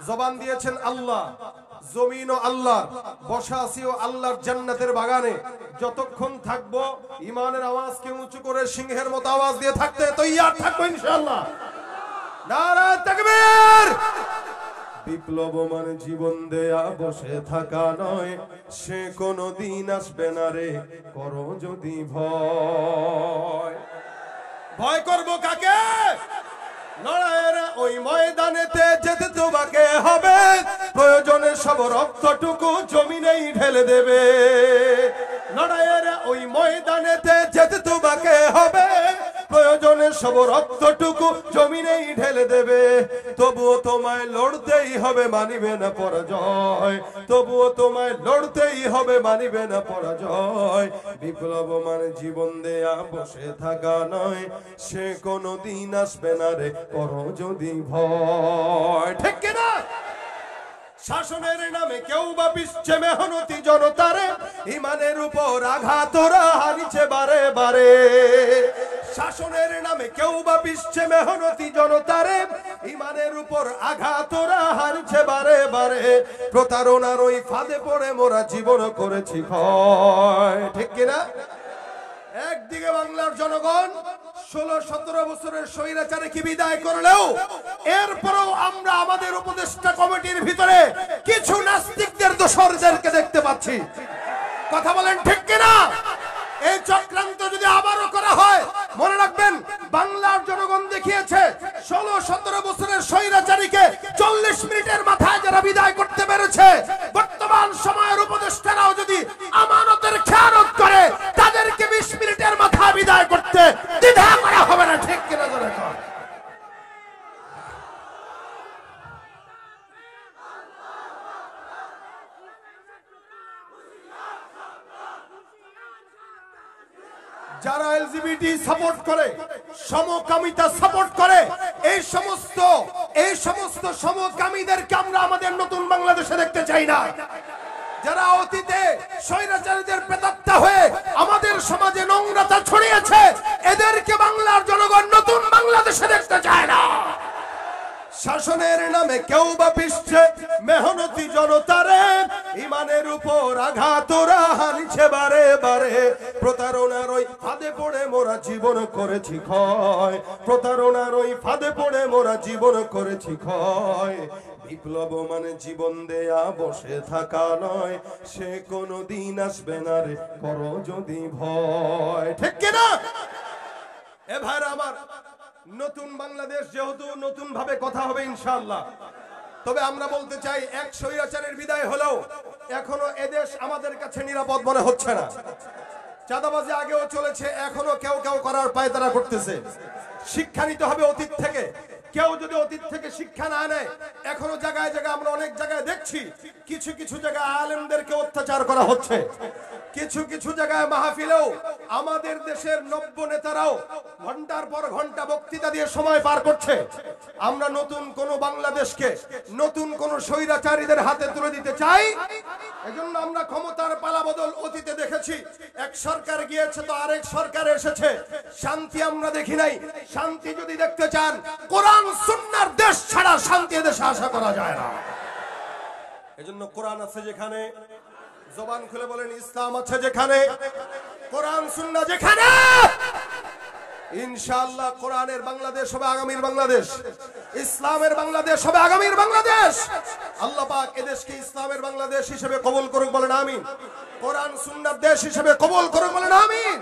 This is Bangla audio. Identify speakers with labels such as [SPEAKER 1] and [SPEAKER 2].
[SPEAKER 1] জবান দিয়েছেন আল্লাহ, জমিনও আল্লাহ, বসা আছিও আল্লাহর জান্নাতের বাগানে। যতক্ষণ থাকবো ঈমানের আওয়াজকে উঁচু করে সিংহের মতো আওয়াজ দিয়ে থাকতে তৈয়ার থাকবো ইনশাআল্লাহ। নারা তাকবীর। বিপ্লব মানে জীবন দেয়া বসে থাকা নয়, সে কোনদিন আসবে না রে করো যদি ভয়। ভয় করবো কাকে? লড়াইয়ের ওই ময়দানেতে যেতে তোমাকে হবে, প্রয়োজনে সব রক্তটুকু জমিনেই ঢেলে দেবে। লড়াইয়ের ওই ময়দানেতে যেতে তোমাকে হবে, প্রয়োজনে সব রক্তটুকু জমিনেই ঢেলে দেবে। তবুও তোমায় লড়তেই হবে, মানিবে না পরাজয়। তবুও তোমায় লড়তেই হবে, মানিবে না পরাজয়। বিপ্লব মানে জীবন দেয়া বসে থাকা নয়, সে কোনদিন আসবে না রে করো যদি ভয়। ঠিক কিনা? শাসনের নামে কেউ বা পিছছে মেহনতি জনতারে, ঈমানের উপর আঘাত ওরা হানিছে বারে বারে। শাসনের নামে কেউ বা পিছছে মেহনতি জনতারে, ঈমানের উপর আঘাত ওরা হানিছে বারে বারে। প্রতারণার ওই ফাঁদে পড়ে মোরা জীবন করেছি ক্ষয়। ঠিক কিনা? একদিকে বাংলার জনগণ 16-17 বছরের স্বৈরাচারে কি বিদায় করলেও, এরপরেও আমরা আমাদের উপদেষ্টা কমিটির ভিতরে কিছু নাস্তিকদের দোসরদেরকে দেখতে পাচ্ছি। কথা বলেন ঠিক কিনা? এই চক্রান্ত যদি আবারও করা হয়, মনে রাখবেন বাংলার জনগণ দেখিয়েছে 16-17 বছরের স্বৈরাচারীকে 40 মিনিটের মাথায় যারা বিদায় করতে পেরেছে, বর্তমান সময়ের উপদেষ্টারাও যদি আমানতের খেয়ানত করে তাদেরকে 20 মিনিটের মাথায় বিদায় করতে দ্বিধা করা হবে না। ঠিক কিনা? যারা এলজিবিটি সাপোর্ট করে, সমকামিতা সাপোর্ট করে, এই সমস্ত সমকামীদেরকে আমরা আমাদের নতুন বাংলাদেশে দেখতে চাই না। যারা অতীতে স্বৈরাচারীদের প্রেতাত্মা হয়ে আমাদের সমাজে নোংরাতা ছড়িয়েছে, এদেরকে বাংলার জনগণ নতুন বাংলাদেশে দেখতে চায় না। শাসনের নামে কেউ বা পিছছে মেহনতি জনতারে, ঈমানের উপর আঘাত ওরা হানিছে বারে বারে। প্রতারণার ওই ফাঁদে পড়ে মোরা জীবন করেছি ক্ষয়। প্রতারণার ওই ফাঁদে পড়ে মোরা জীবন করেছি ক্ষয়। বিপ্লব মানে জীবন দেয়া বসে থাকা নয়, সে কোনদিন আসবে না রে করো যদি ভয়। ঠিক কিনা? এ ভাইরা আমার, নতুন বাংলাদেশ যেহেতু নতুন ভাবে কথা হবে ইনশাআল্লাহ, তবে আমরা বলতে চাই এক স্বৈরাচারের বিদায় হলেও এখনো এদেশ আমাদের কাছে নিরাপদ মনে হচ্ছে না। চাঁদাবাজি আগেও চলেছে, এখনো কেউ কেউ করার পায়তারা করতেছে। শিক্ষা নিতে হবে অতীত থেকে। কেউ যদি অতীত থেকে শিক্ষা না নেয়, এখনো জায়গায় জায়গায় আমরা অনেক জায়গায় দেখছি কিছু কিছু জায়গায় আলেমদেরকে অত্যাচার করা হচ্ছে। কিছু কিছু জায়গায় মাহফিলেও আমাদের দেশের নব্য নেতারাও ঘন্টার পর ঘন্টা বক্তৃতা দিয়ে সময় পার করছে। আমরা নতুন কোন বাংলাদেশকে নতুন কোন স্বৈরাচারীদের হাতে তুলে দিতে চাই। এজন্য আমরা ক্ষমতার পালাবদল অতীতে দেখেছি। এক সরকার গিয়েছে তো আরেক সরকার এসেছে, শান্তি আমরা দেখি নাই। শান্তি যদি দেখতে চান, কোরআন সুন্নাহর দেশ ছাড়া শান্তি দেশে আশা করা যায় না। এজন্য কোরআন আছে যেখানে, জবান খুলে বলেন ইসলাম আছে যেখানে, কোরআন সুন্নাহ যেখানে, ইনশাআল্লাহ কোরআনের বাংলাদেশ হবে আগামীর বাংলাদেশ, ইসলামের বাংলাদেশ হবে আগামীর বাংলাদেশ। আল্লাহ পাক এদেশকে ইসলামের বাংলাদেশ হিসেবে কবুল করুক, বলেন আমিন। কোরআন সুন্নাহর দেশ হিসেবে কবুল করুক, বলেন আমিন।